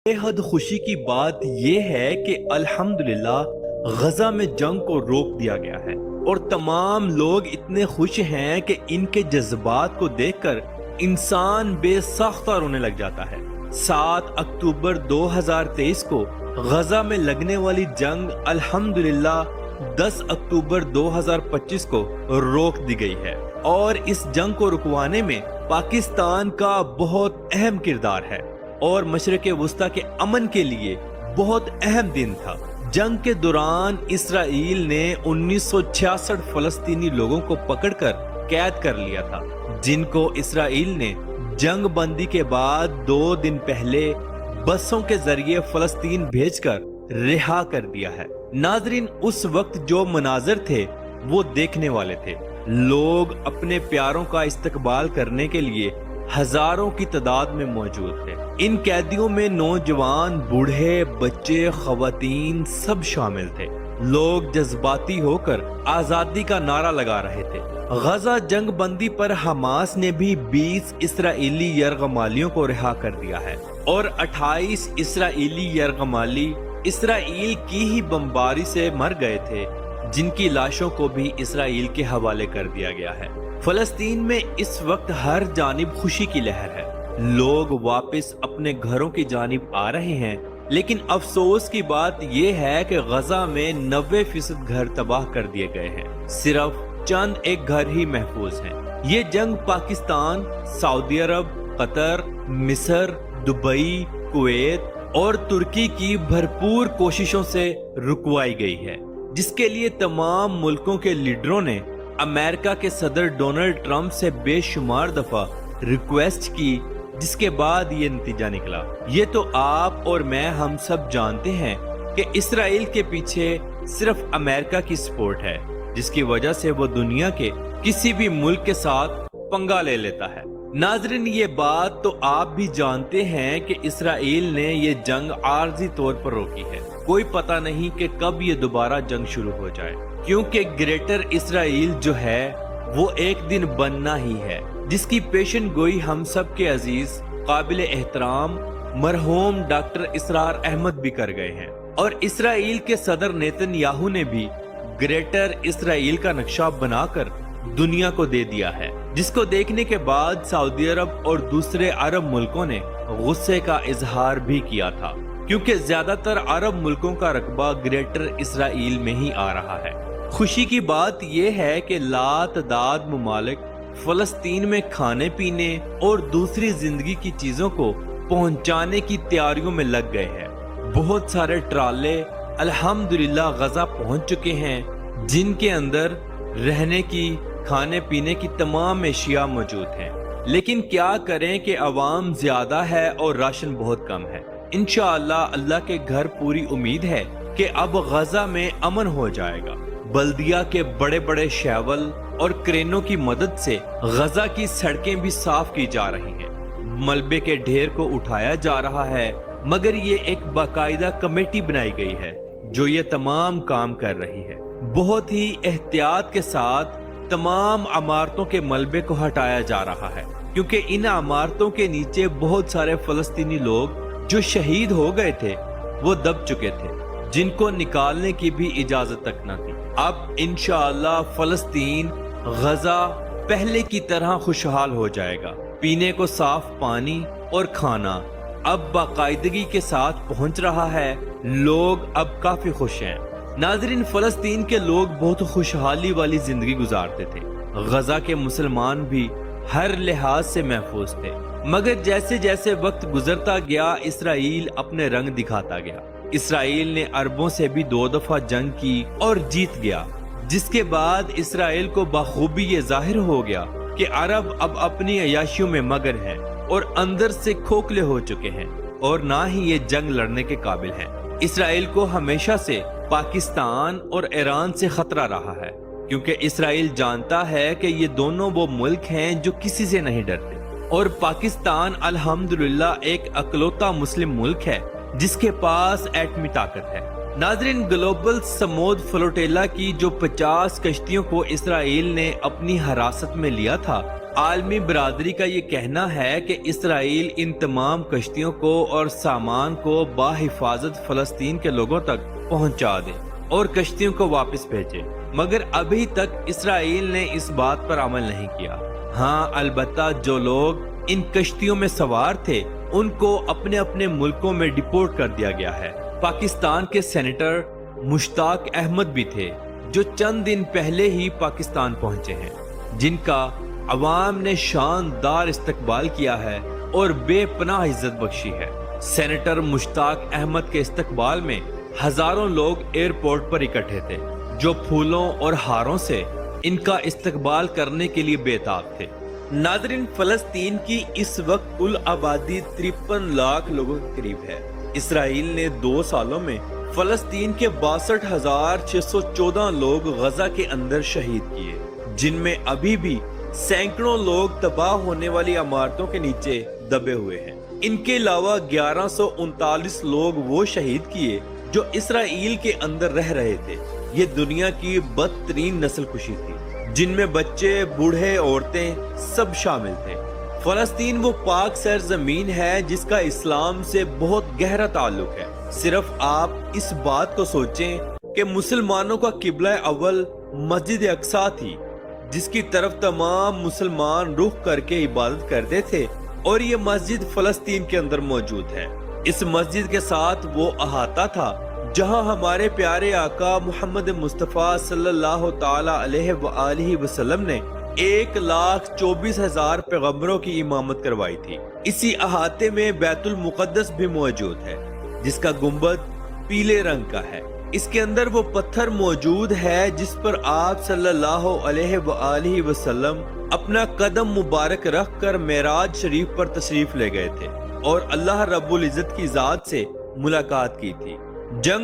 بے حد خوشی کی بات یہ ہے کہ الحمدللہ غزہ میں جنگ کو روک دیا گیا ہے اور تمام لوگ اتنے خوش ہیں کہ ان کے جذبات کو دیکھ کر انسان بے ساختہ رونے لگ جاتا ہے۔ 7 اکتوبر 2023 کو غزہ میں لگنے والی جنگ الحمدللہ 10 اکتوبر 2025 کو روک دی گئی ہے اور اس جنگ کو رکوانے میں پاکستان کا بہت اہم کردار ہے اور مشرق وسطیٰ کے امن کے لیے بہت اہم دن تھا۔ جنگ کے دوران اسرائیل نے 1966 فلسطینی لوگوں کو پکڑ کر قید کر لیا تھا، جن کو اسرائیل نے جنگ بندی کے بعد 2 دن پہلے بسوں کے ذریعے فلسطین بھیج کر رہا کر دیا ہے۔ ناظرین، اس وقت جو مناظر تھے وہ دیکھنے والے تھے۔ لوگ اپنے پیاروں کا استقبال کرنے کے لیے ہزاروں کی تعداد میں موجود تھے۔ ان قیدیوں میں نوجوان، بوڑھے، بچے، خواتین سب شامل تھے۔ لوگ جذباتی ہو کر آزادی کا نعرہ لگا رہے تھے۔ غزہ جنگ بندی پر حماس نے بھی 20 اسرائیلی یرغمالیوں کو رہا کر دیا ہے اور 28 اسرائیلی یرغمالی اسرائیل کی ہی بمباری سے مر گئے تھے، جن کی لاشوں کو بھی اسرائیل کے حوالے کر دیا گیا ہے۔ فلسطین میں اس وقت ہر جانب خوشی کی لہر ہے۔ لوگ واپس اپنے گھروں کی جانب آ رہے ہیں، لیکن افسوس کی بات یہ ہے کہ غزہ میں 90% گھر تباہ کر دیے گئے ہیں۔ صرف چند ایک گھر ہی محفوظ ہیں۔ یہ جنگ پاکستان، سعودی عرب، قطر، مصر، دبئی، کویت اور ترکی کی بھرپور کوششوں سے رکوائی گئی ہے، جس کے لیے تمام ملکوں کے لیڈروں نے امریکہ کے صدر ڈونلڈ ٹرمپ سے بے شمار دفعہ ریکویسٹ کی، جس کے بعد یہ نتیجہ نکلا۔ یہ تو آپ اور میں ہم سب جانتے ہیں کہ اسرائیل کے پیچھے صرف امریکہ کی سپورٹ ہے، جس کی وجہ سے وہ دنیا کے کسی بھی ملک کے ساتھ پنگا لے لیتا ہے۔ ناظرین، یہ بات تو آپ بھی جانتے ہیں کہ اسرائیل نے یہ جنگ عارضی طور پر روکی ہے۔ کوئی پتہ نہیں کہ کب یہ دوبارہ جنگ شروع ہو جائے، کیونکہ گریٹر اسرائیل جو ہے وہ ایک دن بننا ہی ہے، جس کی پیشن گوئی ہم سب کے عزیز قابل احترام مرحوم ڈاکٹر اسرار احمد بھی کر گئے ہیں، اور اسرائیل کے صدر نیتن یاہو نے بھی گریٹر اسرائیل کا نقشہ بنا کر دنیا کو دے دیا ہے، جس کو دیکھنے کے بعد سعودی عرب اور دوسرے عرب ملکوں نے غصے کا اظہار بھی کیا تھا، کیونکہ زیادہ تر عرب ملکوں کا رقبہ گریٹر اسرائیل میں ہی آ رہا ہے۔ خوشی کی بات یہ ہے کہ لاتعداد ممالک فلسطین میں کھانے پینے اور دوسری زندگی کی چیزوں کو پہنچانے کی تیاریوں میں لگ گئے ہیں۔ بہت سارے ٹرالے الحمدللہ غزہ پہنچ چکے ہیں، جن کے اندر رہنے کی، کھانے پینے کی تمام اشیاء موجود ہیں، لیکن کیا کریں کہ عوام زیادہ ہے اور راشن بہت کم ہے۔ انشاءاللہ اللہ کے گھر پوری امید ہے کہ اب غزہ میں امن ہو جائے گا۔ بلدیہ کے بڑے بڑے شیول اور کرینوں کی مدد سے غزہ کی سڑکیں بھی صاف کی جا رہی ہیں، ملبے کے ڈھیر کو اٹھایا جا رہا ہے، مگر یہ ایک باقاعدہ کمیٹی بنائی گئی ہے جو یہ تمام کام کر رہی ہے۔ بہت ہی احتیاط کے ساتھ تمام عمارتوں کے ملبے کو ہٹایا جا رہا ہے، کیونکہ ان عمارتوں کے نیچے بہت سارے فلسطینی لوگ جو شہید ہو گئے تھے وہ دب چکے تھے، جن کو نکالنے کی بھی اجازت تک نہ تھی۔ اب انشاءاللہ فلسطین، غزہ پہلے کی طرح خوشحال ہو جائے گا۔ پینے کو صاف پانی اور کھانا اب باقاعدگی کے ساتھ پہنچ رہا ہے۔ لوگ اب کافی خوش ہیں۔ ناظرین، فلسطین کے لوگ بہت خوشحالی والی زندگی گزارتے تھے۔ غزہ کے مسلمان بھی ہر لحاظ سے محفوظ تھے، مگر جیسے جیسے وقت گزرتا گیا اسرائیل اپنے رنگ دکھاتا گیا۔ اسرائیل نے عربوں سے بھی 2 دفعہ جنگ کی اور جیت گیا، جس کے بعد اسرائیل کو بخوبی یہ ظاہر ہو گیا کہ عرب اب اپنی عیاشیوں میں مگن ہیں اور اندر سے کھوکھلے ہو چکے ہیں اور نہ ہی یہ جنگ لڑنے کے قابل ہیں۔ اسرائیل کو ہمیشہ سے پاکستان اور ایران سے خطرہ رہا ہے، کیونکہ اسرائیل جانتا ہے کہ یہ دونوں وہ ملک ہیں جو کسی سے نہیں ڈرتے، اور پاکستان الحمدللہ ایک اکلوتا مسلم ملک ہے جس کے پاس ایٹمی طاقت ہے۔ ناظرین، گلوبل سمود فلوٹیلا کی جو 50 کشتیوں کو اسرائیل نے اپنی حراست میں لیا تھا، عالمی برادری کا یہ کہنا ہے کہ اسرائیل ان تمام کشتیوں کو اور سامان کو باحفاظت فلسطین کے لوگوں تک پہنچا دے اور کشتیوں کو واپس بھیجے، مگر ابھی تک اسرائیل نے اس بات پر عمل نہیں کیا۔ ہاں، البتہ جو لوگ ان کشتیوں میں سوار تھے ان کو اپنے اپنے ملکوں میں ڈپورٹ کر دیا گیا ہے۔ پاکستان کے سینیٹر مشتاق احمد بھی تھے جو چند دن پہلے ہی پاکستان پہنچے ہیں، جن کا عوام نے شاندار استقبال کیا ہے اور بے پناہ عزت بخشی ہے۔ سینیٹر مشتاق احمد کے استقبال میں ہزاروں لوگ ایئرپورٹ پر اکٹھے تھے جو پھولوں اور ہاروں سے ان کا استقبال کرنے کے لیے بے تاب تھے۔ ناظرین، فلسطین کی اس وقت کل آبادی 53 لاکھ لوگوں کے قریب ہے۔ اسرائیل نے 2 سالوں میں فلسطین کے 62,614 لوگ غزہ کے اندر شہید کیے، جن میں ابھی بھی سینکڑوں لوگ تباہ ہونے والی عمارتوں کے نیچے دبے ہوئے ہیں۔ ان کے علاوہ 1139 لوگ وہ شہید کیے جو اسرائیل کے اندر رہ رہے تھے۔ یہ دنیا کی بدترین نسل کشی تھی، جن میں بچے، بوڑھے، عورتیں سب شامل تھے۔ فلسطین وہ پاک سرزمین ہے جس کا اسلام سے بہت گہرا تعلق ہے۔ صرف آپ اس بات کو سوچیں کہ مسلمانوں کا قبلہ اول مسجد اقصی تھی، جس کی طرف تمام مسلمان رخ کر کے عبادت کرتے تھے، اور یہ مسجد فلسطین کے اندر موجود ہے۔ اس مسجد کے ساتھ وہ احاطہ تھا جہاں ہمارے پیارے آقا محمد مصطفیٰ صلی اللہ تعالی علیہ وآلہ وسلم نے 1,24,000 پیغمبروں کی امامت کروائی تھی۔ اسی احاطے میں بیت المقدس بھی موجود ہے، جس کا گنبد پیلے رنگ کا ہے۔ اس کے اندر وہ پتھر موجود ہے جس پر آپ صلی اللہ علیہ وآلہ وسلم اپنا قدم مبارک رکھ کر معراج شریف پر تشریف لے گئے تھے اور اللہ رب العزت کی ذات سے ملاقات کی تھی۔ جنگ